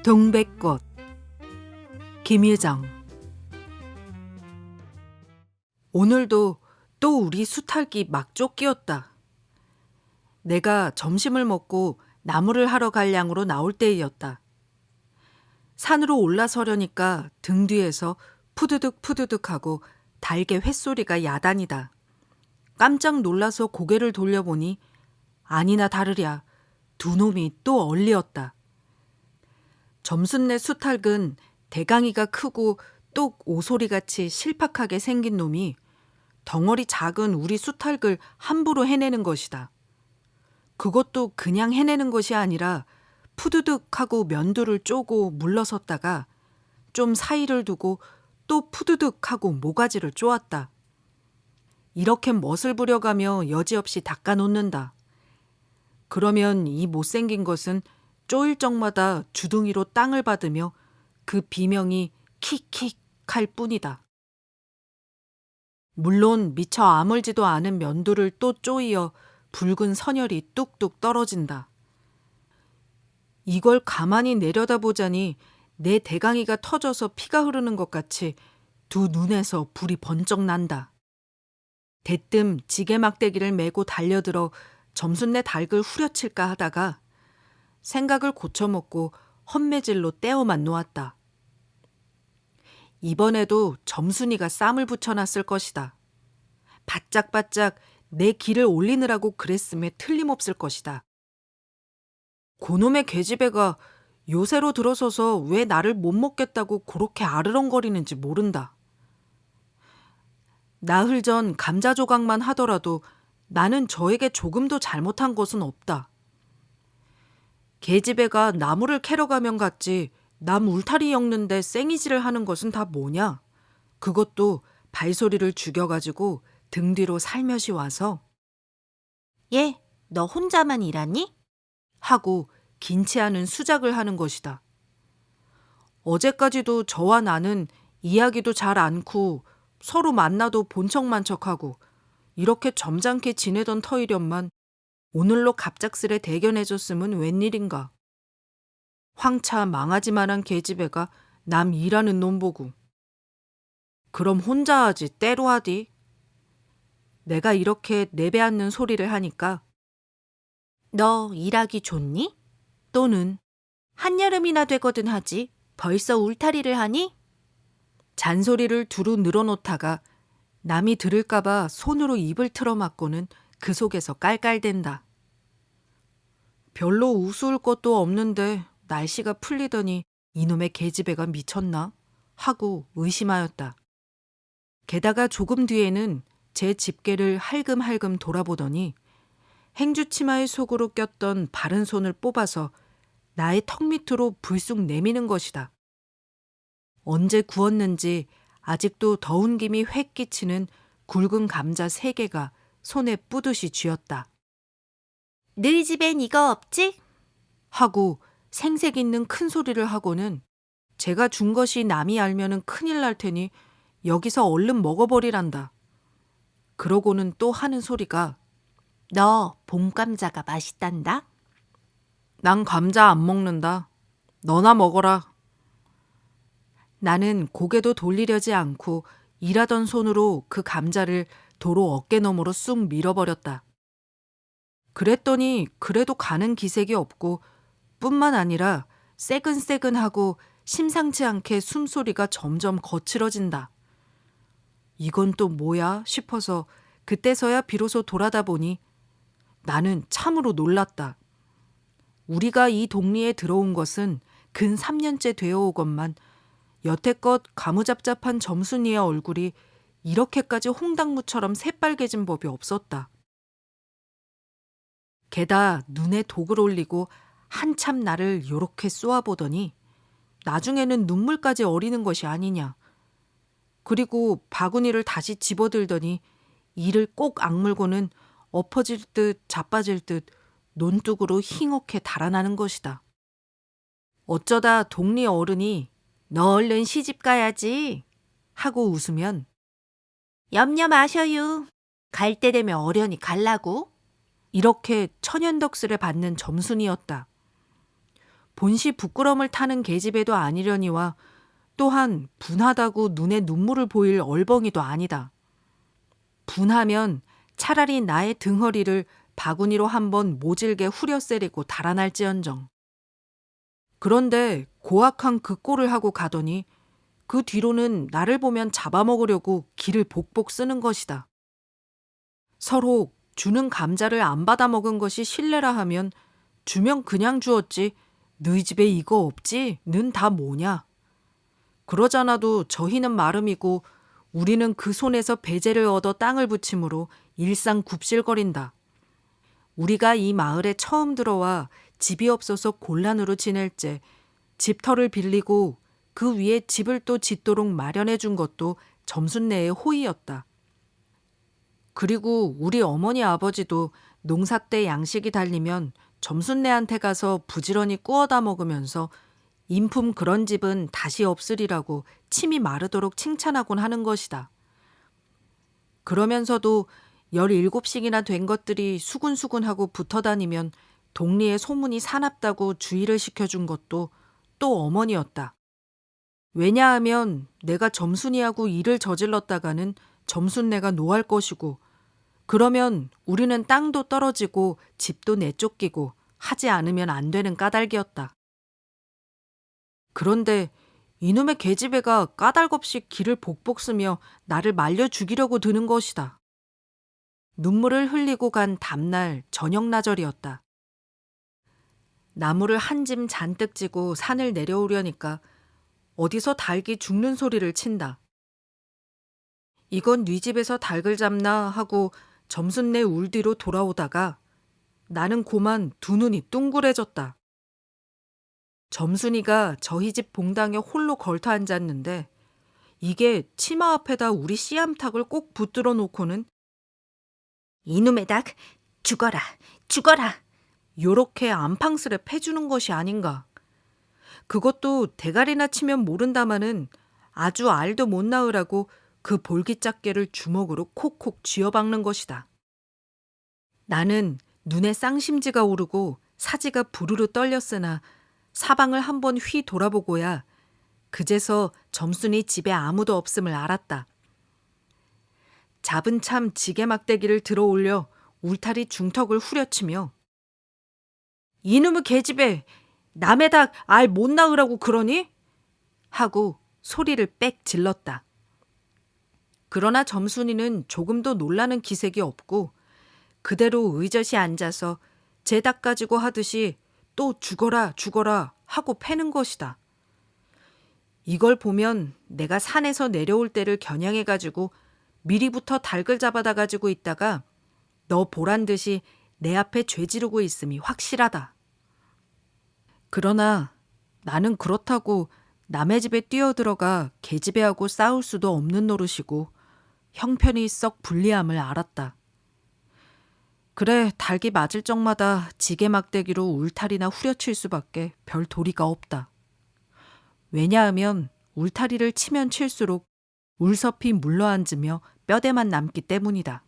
동백꽃 김유정. 오늘도 또 우리 수탈기 막 쫓기었다. 내가 점심을 먹고 나무를 하러 갈 양으로 나올 때이었다. 산으로 올라서려니까 등 뒤에서 푸드득 푸드득 하고 달개 횟소리가 야단이다. 깜짝 놀라서 고개를 돌려보니 아니나 다르랴 두 놈이 또 얼리었다. 점순내 수탉은 대강이가 크고 똑 오소리같이 실팍하게 생긴 놈이 덩어리 작은 우리 수탉을 함부로 해내는 것이다. 그것도 그냥 해내는 것이 아니라 푸드득 하고 면도를 쪼고 물러섰다가 좀 사이를 두고 또 푸드득 하고 모가지를 쪼았다. 이렇게 멋을 부려가며 여지없이 닦아놓는다. 그러면 이 못생긴 것은 쪼일 적마다 주둥이로 땅을 받으며 그 비명이 킥킥 할 뿐이다. 물론 미처 아물지도 않은 면도를 또 쪼이어 붉은 선혈이 뚝뚝 떨어진다. 이걸 가만히 내려다보자니 내 대강이가 터져서 피가 흐르는 것 같이 두 눈에서 불이 번쩍 난다. 대뜸 지게막대기를 메고 달려들어 점순내 닭을 후려칠까 하다가 생각을 고쳐먹고 헛매질로 떼어만 놓았다. 이번에도 점순이가 쌈을 붙여놨을 것이다. 바짝바짝 내 기를 올리느라고 그랬음에 틀림없을 것이다. 고놈의 계집애가 요새로 들어서서 왜 나를 못 먹겠다고 그렇게 아르렁거리는지 모른다. 나흘 전 감자 조각만 하더라도 나는 저에게 조금도 잘못한 것은 없다. 계집애가 나무를 캐러 가면 갔지 남 울타리 엮는데 생이질을 하는 것은 다 뭐냐? 그것도 발소리를 죽여가지고 등 뒤로 살며시 와서 얘, 너 혼자만 일하니? 하고 긴치 않은 수작을 하는 것이다. 어제까지도 저와 나는 이야기도 잘 않고 서로 만나도 본 척만 척하고 이렇게 점잖게 지내던 터이련만 오늘로 갑작스레 대견해졌음은 웬일인가. 황차 망아지만한 계집애가 남 일하는 놈 보고 그럼 혼자 하지 때로 하디. 내가 이렇게 내배앉는 소리를 하니까 너 일하기 좋니? 또는 한여름이나 되거든 하지. 벌써 울타리를 하니? 잔소리를 두루 늘어놓다가 남이 들을까봐 손으로 입을 틀어막고는 그 속에서 깔깔댄다. 별로 우스울 것도 없는데 날씨가 풀리더니 이놈의 계집애가 미쳤나? 하고 의심하였다. 게다가 조금 뒤에는 제 집게를 할금할금 돌아보더니 행주치마의 속으로 꼈던 바른 손을 뽑아서 나의 턱 밑으로 불쑥 내미는 것이다. 언제 구웠는지 아직도 더운 김이 획 끼치는 굵은 감자 3개가 손에 뿌듯이 쥐었다. 너희 집엔 이거 없지? 하고 생색 있는 큰 소리를 하고는 제가 준 것이 남이 알면은 큰일 날 테니 여기서 얼른 먹어버리란다. 그러고는 또 하는 소리가 너 봄감자가 맛있단다? 난 감자 안 먹는다. 너나 먹어라. 나는 고개도 돌리려지 않고 일하던 손으로 그 감자를 도로 어깨너머로 쑥 밀어버렸다. 그랬더니 그래도 가는 기색이 없고 뿐만 아니라 새근새근하고 심상치 않게 숨소리가 점점 거칠어진다. 이건 또 뭐야 싶어서 그때서야 비로소 돌아다 보니 나는 참으로 놀랐다. 우리가 이 동리에 들어온 것은 근 3년째 되어 오건만 여태껏 가무잡잡한 점순이의 얼굴이 이렇게까지 홍당무처럼 새빨개진 법이 없었다. 게다 눈에 독을 올리고 한참 나를 요렇게 쏘아보더니 나중에는 눈물까지 어리는 것이 아니냐. 그리고 바구니를 다시 집어들더니 이를 꼭 악물고는 엎어질 듯 자빠질 듯 논둑으로 힝하게 달아나는 것이다. 어쩌다 동리 어른이 너 얼른 시집 가야지 하고 웃으면 염려 마셔유. 갈 때 되면 어련히 갈라고. 이렇게 천연덕스레 받는 점순이었다. 본시 부끄럼을 타는 계집애도 아니려니와 또한 분하다고 눈에 눈물을 보일 얼벙이도 아니다. 분하면 차라리 나의 등허리를 바구니로 한번 모질게 후려세리고 달아날지언정. 그런데 고악한 그 꼴을 하고 가더니 그 뒤로는 나를 보면 잡아먹으려고 기를 복복 쓰는 것이다. 서로 주는 감자를 안 받아 먹은 것이 실례라 하면 주면 그냥 주었지 너희 집에 이거 없지? 는 다 뭐냐? 그러잖아도 저희는 마름이고 우리는 그 손에서 배제를 얻어 땅을 붙임으로 일상 굽실거린다. 우리가 이 마을에 처음 들어와 집이 없어서 곤란으로 지낼 때 집터를 빌리고 그 위에 집을 또 짓도록 마련해 준 것도 점순네의 호의였다. 그리고 우리 어머니 아버지도 농사 때 양식이 달리면 점순네한테 가서 부지런히 구워다 먹으면서 인품 그런 집은 다시 없으리라고 침이 마르도록 칭찬하곤 하는 것이다. 그러면서도 17씩이나 된 것들이 수군수군하고 붙어다니면 동리에 소문이 사납다고 주의를 시켜준 것도 또 어머니였다. 왜냐하면 내가 점순이하고 일을 저질렀다가는 점순네가 노할 것이고 그러면 우리는 땅도 떨어지고 집도 내쫓기고 하지 않으면 안 되는 까닭이었다. 그런데 이놈의 계집애가 까닭없이 기를 복복 쓰며 나를 말려 죽이려고 드는 것이다. 눈물을 흘리고 간 다음날 저녁나절이었다. 나무를 한 짐 잔뜩 지고 산을 내려오려니까 어디서 닭이 죽는 소리를 친다. 이건 네 집에서 닭을 잡나 하고 점순네 울 뒤로 돌아오다가 나는 고만 두 눈이 둥그레졌다. 점순이가 저희 집 봉당에 홀로 걸터 앉았는데 이게 치마 앞에다 우리 씨암탉을 꼭 붙들어 놓고는 이놈의 닭, 죽어라, 죽어라. 요렇게 안팡스레 패주는 것이 아닌가. 그것도 대가리나 치면 모른다마는 아주 알도 못 낳으라고 그 볼기짝개를 주먹으로 콕콕 쥐어박는 것이다. 나는 눈에 쌍심지가 오르고 사지가 부르르 떨렸으나 사방을 한번 휘 돌아보고야 그제서 점순이 집에 아무도 없음을 알았다. 잡은 참 지게막대기를 들어 올려 울타리 중턱을 후려치며 이놈의 계집애 남의 닭 알 못 낳으라고 그러니? 하고 소리를 빽 질렀다. 그러나 점순이는 조금도 놀라는 기색이 없고 그대로 의젓이 앉아서 제 닭 가지고 하듯이 또 죽어라 죽어라 하고 패는 것이다. 이걸 보면 내가 산에서 내려올 때를 겨냥해가지고 미리부터 닭을 잡아다 가지고 있다가 너 보란 듯이 내 앞에 죄 지르고 있음이 확실하다. 그러나 나는 그렇다고 남의 집에 뛰어들어가 계집애하고 싸울 수도 없는 노릇이고 형편이 썩 불리함을 알았다. 그래 닭이 맞을 적마다 지게막대기로 울타리나 후려칠 수밖에 별 도리가 없다. 왜냐하면 울타리를 치면 칠수록 울섭이 물러앉으며 뼈대만 남기 때문이다.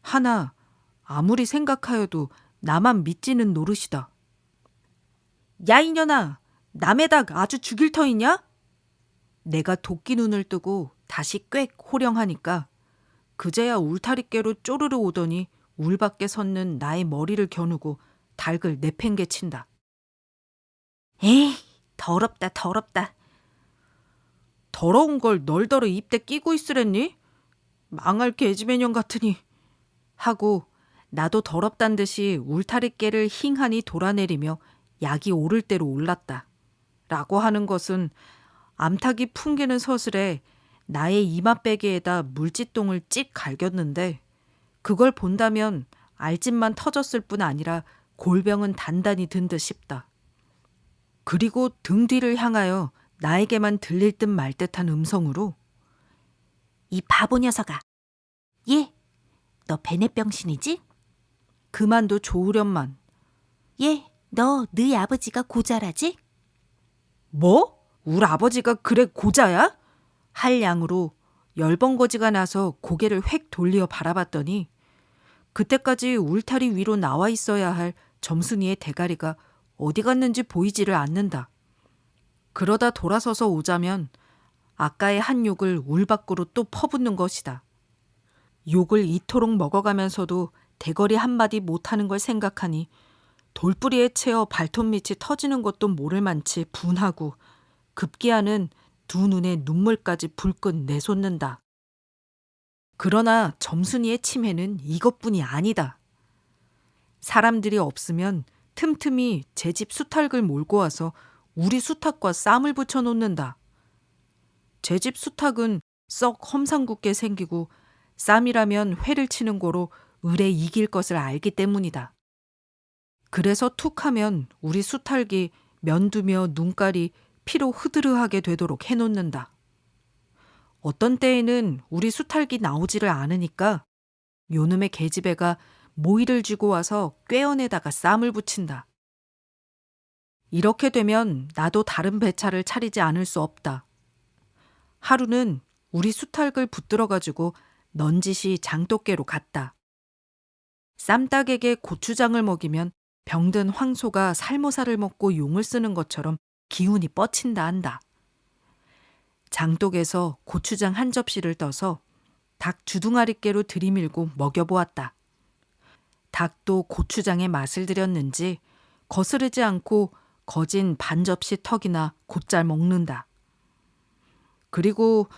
하나 아무리 생각하여도 나만 믿지는 노릇이다. 야 이년아, 남의 닭 아주 죽일 터이냐? 내가 도끼 눈을 뜨고 다시 꽥 호령하니까 그제야 울타리께로 쪼르르 오더니 울 밖에 섰는 나의 머리를 겨누고 닭을 내팽개친다. 에이, 더럽다, 더럽다. 더러운 걸 널더러 입대 끼고 있으랬니? 망할 계집애년 같으니. 하고 나도 더럽단 듯이 울타리깨를 힝하니 돌아내리며 약이 오를 대로 올랐다. 라고 하는 것은 암탉이 풍기는 서슬에 나의 이마빼기에다 물지똥을 찍 갈겼는데 그걸 본다면 알집만 터졌을 뿐 아니라 골병은 단단히 든 듯 싶다. 그리고 등 뒤를 향하여 나에게만 들릴 듯 말 듯한 음성으로 이 바보 녀석아. 얘, 너 베네병신이지? 그만도 좋으련만. 얘, 너 너희 아버지가 고자라지? 뭐? 울 아버지가 그래 고자야? 할 양으로 열번거지가 나서 고개를 획 돌려 바라봤더니 그때까지 울타리 위로 나와 있어야 할 점순이의 대가리가 어디 갔는지 보이지를 않는다. 그러다 돌아서서 오자면 아까의 한 욕을 울 밖으로 또 퍼붓는 것이다. 욕을 이토록 먹어가면서도 대거리 한마디 못하는 걸 생각하니 돌뿌리에 채어 발톱 밑이 터지는 것도 모를 만치 분하고 급기야는 두 눈에 눈물까지 불끈 내솟는다. 그러나 점순이의 치매는 이것뿐이 아니다. 사람들이 없으면 틈틈이 제 집 수탉을 몰고 와서 우리 수탉과 쌈을 붙여 놓는다. 제 집 수탉은 썩 험상궂게 생기고 쌈이라면 회를 치는 고로 을에 이길 것을 알기 때문이다. 그래서 툭 하면 우리 수탉이 면두며 눈깔이 피로 흐드르하게 되도록 해놓는다. 어떤 때에는 우리 수탉이 나오지를 않으니까 요놈의 계집애가 모이를 쥐고 와서 꾀어내다가 쌈을 붙인다. 이렇게 되면 나도 다른 배차를 차리지 않을 수 없다. 하루는 우리 수탉을 붙들어가지고 넌지시 장독계로 갔다. 쌈닭에게 고추장을 먹이면 병든 황소가 살모사를 먹고 용을 쓰는 것처럼 기운이 뻗친다 한다. 장독에서 고추장 한 접시를 떠서 닭 주둥아리깨로 들이밀고 먹여보았다. 닭도 고추장의 맛을 들였는지 거스르지 않고 거진 반 접시 턱이나 곧잘 먹는다. 그리고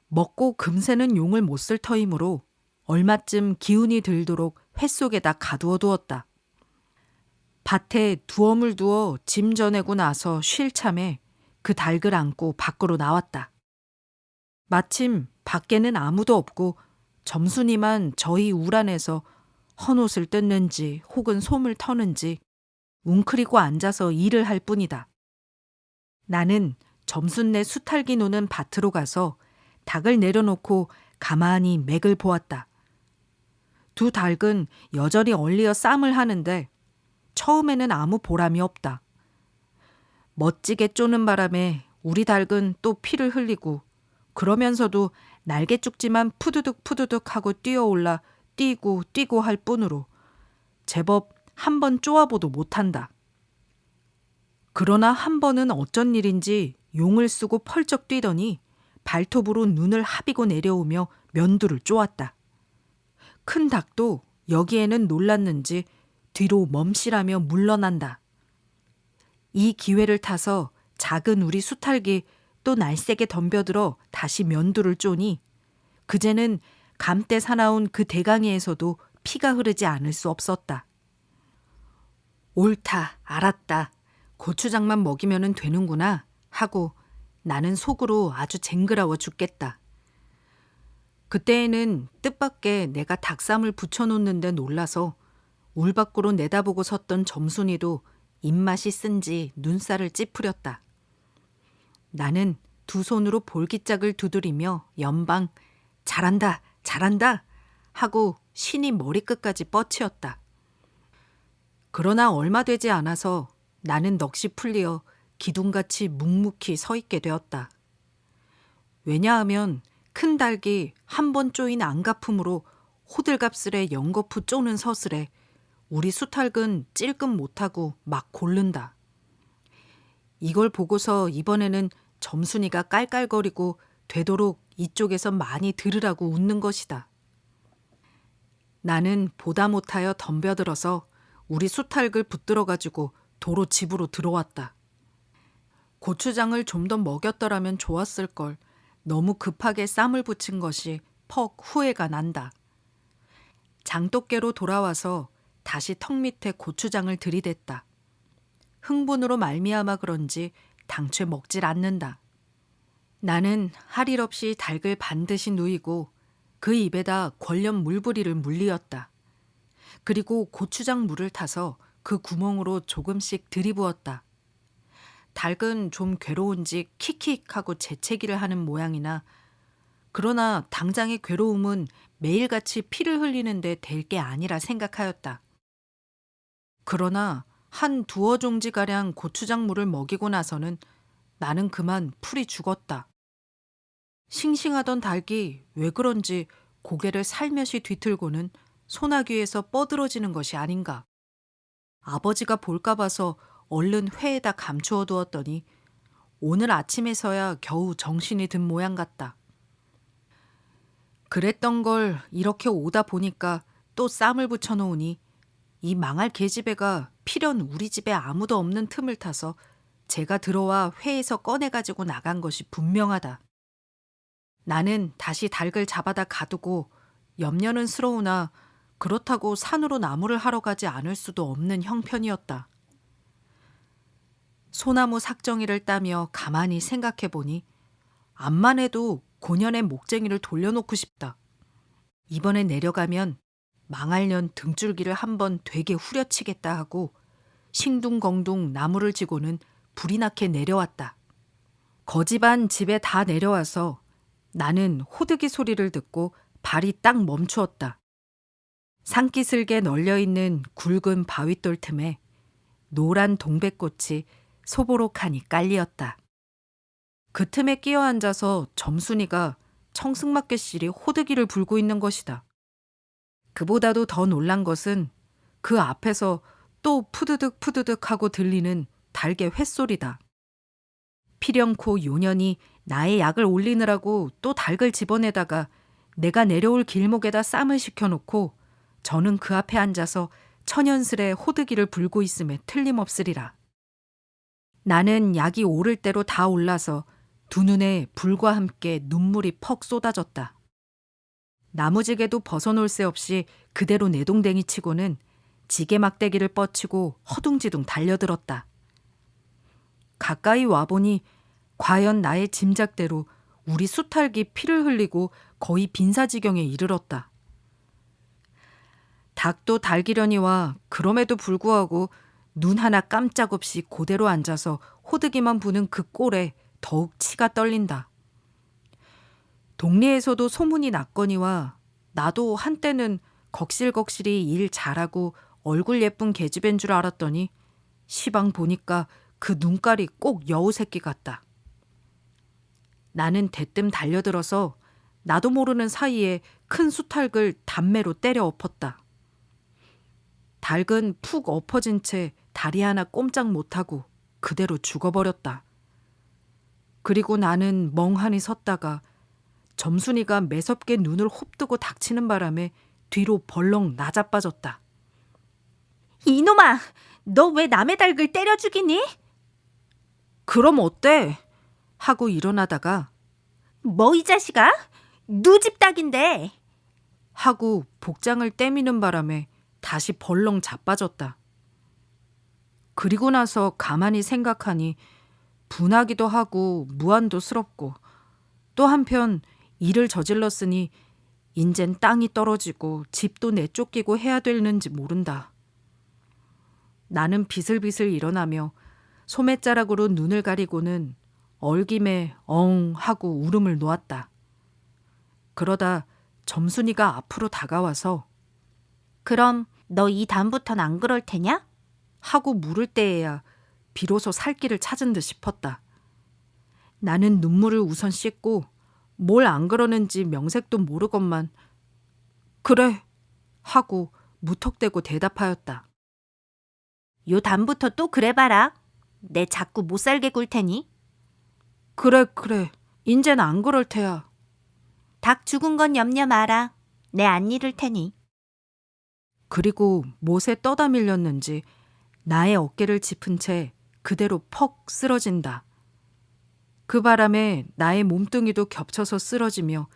먹고 금세는 용을 못 쓸 터이므로 얼마쯤 기운이 들도록 회 속에다 가두어 두었다. 밭에 두엄을 두어 짐 전해고 나서 쉴 참에 그 닭을 안고 밖으로 나왔다. 마침 밖에는 아무도 없고 점순이만 저희 울 안에서 헌옷을 뜯는지 혹은 솜을 터는지 웅크리고 앉아서 일을 할 뿐이다. 나는 점순네 수탉이 노는 밭으로 가서 닭을 내려놓고 가만히 맥을 보았다. 두 닭은 여전히 얼리어 쌈을 하는데 처음에는 아무 보람이 없다. 멋지게 쪼는 바람에 우리 닭은 또 피를 흘리고 그러면서도 날개죽지만 푸드득 푸드득 하고 뛰어올라 뛰고 뛰고 할 뿐으로 제법 한 번 쪼아보도 못한다. 그러나 한 번은 어쩐 일인지 용을 쓰고 펄쩍 뛰더니 발톱으로 눈을 하비고 내려오며 면두를 쪼았다. 큰 닭도 여기에는 놀랐는지 뒤로 멈시라며 물러난다. 이 기회를 타서 작은 우리 수탉이 또 날쌔게 덤벼들어 다시 면두를 쪼니 그제는 감때 사나운 그 대강이에서도 피가 흐르지 않을 수 없었다. 옳다, 알았다. 고추장만 먹이면 되는구나 하고 나는 속으로 아주 쟁그라워 죽겠다. 그때에는 뜻밖의 내가 닭쌈을 붙여놓는데 놀라서 울 밖으로 내다보고 섰던 점순이도 입맛이 쓴지 눈살을 찌푸렸다. 나는 두 손으로 볼기짝을 두드리며 연방 잘한다, 잘한다 하고 신이 머리끝까지 뻗치었다. 그러나 얼마 되지 않아서 나는 넋이 풀리어 기둥같이 묵묵히 서 있게 되었다. 왜냐하면 큰 닭이 한 번 쪼인 안가품으로 호들갑스레 연거푸 쪼는 서슬에 우리 수탉은 찔끔 못하고 막 골른다. 이걸 보고서 이번에는 점순이가 깔깔거리고 되도록 이쪽에서 많이 들으라고 웃는 것이다. 나는 보다 못하여 덤벼들어서 우리 수탉을 붙들어가지고 도로 집으로 들어왔다. 고추장을 좀 더 먹였더라면 좋았을 걸 너무 급하게 쌈을 붙인 것이 퍽 후회가 난다. 장독깨로 돌아와서 다시 턱 밑에 고추장을 들이댔다. 흥분으로 말미암아 그런지 당최 먹질 않는다. 나는 할 일 없이 닭을 반드시 누이고 그 입에다 권련 물부리를 물리었다. 그리고 고추장 물을 타서 그 구멍으로 조금씩 들이부었다. 닭은 좀 괴로운지 킥킥하고 재채기를 하는 모양이나 그러나 당장의 괴로움은 매일같이 피를 흘리는데 될 게 아니라 생각하였다. 그러나 한 두어 종지가량 고추장물을 먹이고 나서는 나는 그만 풀이 죽었다. 싱싱하던 닭이 왜 그런지 고개를 살며시 뒤틀고는 소나귀에서 뻗으러지는 것이 아닌가. 아버지가 볼까 봐서 얼른 회에다 감추어 두었더니 오늘 아침에서야 겨우 정신이 든 모양 같다. 그랬던 걸 이렇게 오다 보니까 또 쌈을 붙여놓으니 이 망할 계집애가 필연 우리 집에 아무도 없는 틈을 타서 제가 들어와 회에서 꺼내가지고 나간 것이 분명하다. 나는 다시 닭을 잡아다 가두고 염려는 스러우나 그렇다고 산으로 나무를 하러 가지 않을 수도 없는 형편이었다. 소나무 삭정이를 따며 가만히 생각해 보니 암만 해도 고년의 목쟁이를 돌려놓고 싶다. 이번에 내려가면 망할년 등줄기를 한번 되게 후려치겠다 하고 싱둥벙둥 나무를 지고는 불이 나게 내려왔다. 거지반 집에 다 내려와서 나는 호드기 소리를 듣고 발이 딱 멈추었다. 산기슭에 널려있는 굵은 바윗돌 틈에 노란 동백꽃이 소보록하니 깔리었다. 그 틈에 끼어 앉아서 점순이가 청승맞게실이 호드기를 불고 있는 것이다. 그보다도 더 놀란 것은 그 앞에서 또 푸드득 푸드득 하고 들리는 닭의 횟소리다. 필연코 요년이 나의 약을 올리느라고 또 닭을 집어내다가 내가 내려올 길목에다 쌈을 시켜놓고 저는 그 앞에 앉아서 천연스레 호드기를 불고 있음에 틀림없으리라. 나는 약이 오를 대로 다 올라서 두 눈에 불과 함께 눈물이 퍽 쏟아졌다. 나무지게도 벗어놓을 새 없이 그대로 내동댕이 치고는 지게 막대기를 뻗치고 허둥지둥 달려들었다. 가까이 와보니 과연 나의 짐작대로 우리 수탈기 피를 흘리고 거의 빈사지경에 이르렀다. 닭도 달기려니와 그럼에도 불구하고 눈 하나 깜짝없이 그대로 앉아서 호드기만 부는 그 꼴에 더욱 치가 떨린다. 동네에서도 소문이 났거니와 나도 한때는 걱실걱실이 일 잘하고 얼굴 예쁜 계집애인 줄 알았더니 시방 보니까 그 눈깔이 꼭 여우 새끼 같다. 나는 대뜸 달려들어서 나도 모르는 사이에 큰 수탉을 단매로 때려 엎었다. 닭은 푹 엎어진 채 다리 하나 꼼짝 못하고 그대로 죽어버렸다. 그리고 나는 멍하니 섰다가 점순이가 매섭게 눈을 홉뜨고 닥치는 바람에 뒤로 벌렁 나자빠졌다. 이놈아, 너 왜 남의 닭을 때려 죽이니? 그럼 어때? 하고 일어나다가 뭐 이 자식아? 누집 닭인데. 하고 복장을 떼미는 바람에 다시 벌렁 자빠졌다. 그리고 나서 가만히 생각하니 분하기도 하고 무안도 스럽고 또 한편 일을 저질렀으니 인젠 땅이 떨어지고 집도 내쫓기고 해야 되는지 모른다. 나는 비슬비슬 일어나며 소매자락으로 눈을 가리고는 얼김에 엉 하고 울음을 놓았다. 그러다 점순이가 앞으로 다가와서 그럼 너 이 다음부턴 안 그럴 테냐? 하고 물을 때에야 비로소 살 길을 찾은 듯 싶었다. 나는 눈물을 우선 씻고 뭘 안 그러는지 명색도 모르건만 그래 하고 무턱대고 대답하였다. 요 다음부터 또 그래봐라. 내 자꾸 못 살게 굴 테니. 그래 인젠 안 그럴 테야. 닭 죽은 건 염려 마라. 내 안 잃을 테니. 그리고 못에 떠다 밀렸는지 나의 어깨를 짚은 채 그대로 퍽 쓰러진다. 그 바람에 나의 몸뚱이도 겹쳐서 쓰러지며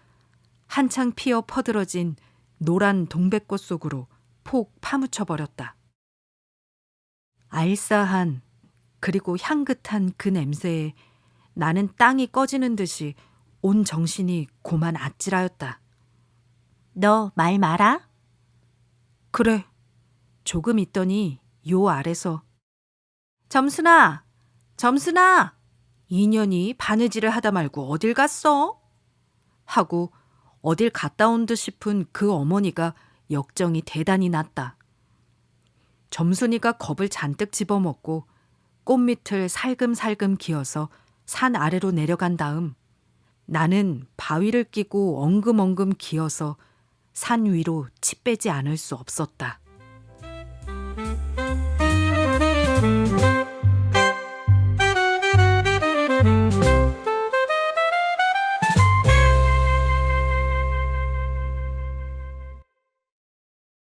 한창 피어 퍼들어진 노란 동백꽃 속으로 폭 파묻혀버렸다. 알싸한 그리고 향긋한 그 냄새에 나는 땅이 꺼지는 듯이 온 정신이 고만 아찔하였다. 너 말 마라. 그래. 조금 있더니 요 아래서 점순아, 인연이 바느질을 하다 말고 어딜 갔어? 하고 어딜 갔다 온 듯 싶은 그 어머니가 역정이 대단히 났다. 점순이가 겁을 잔뜩 집어먹고 꽃밑을 살금살금 기어서 산 아래로 내려간 다음 나는 바위를 끼고 엉금엉금 기어서 산 위로 치 빼지 않을 수 없었다.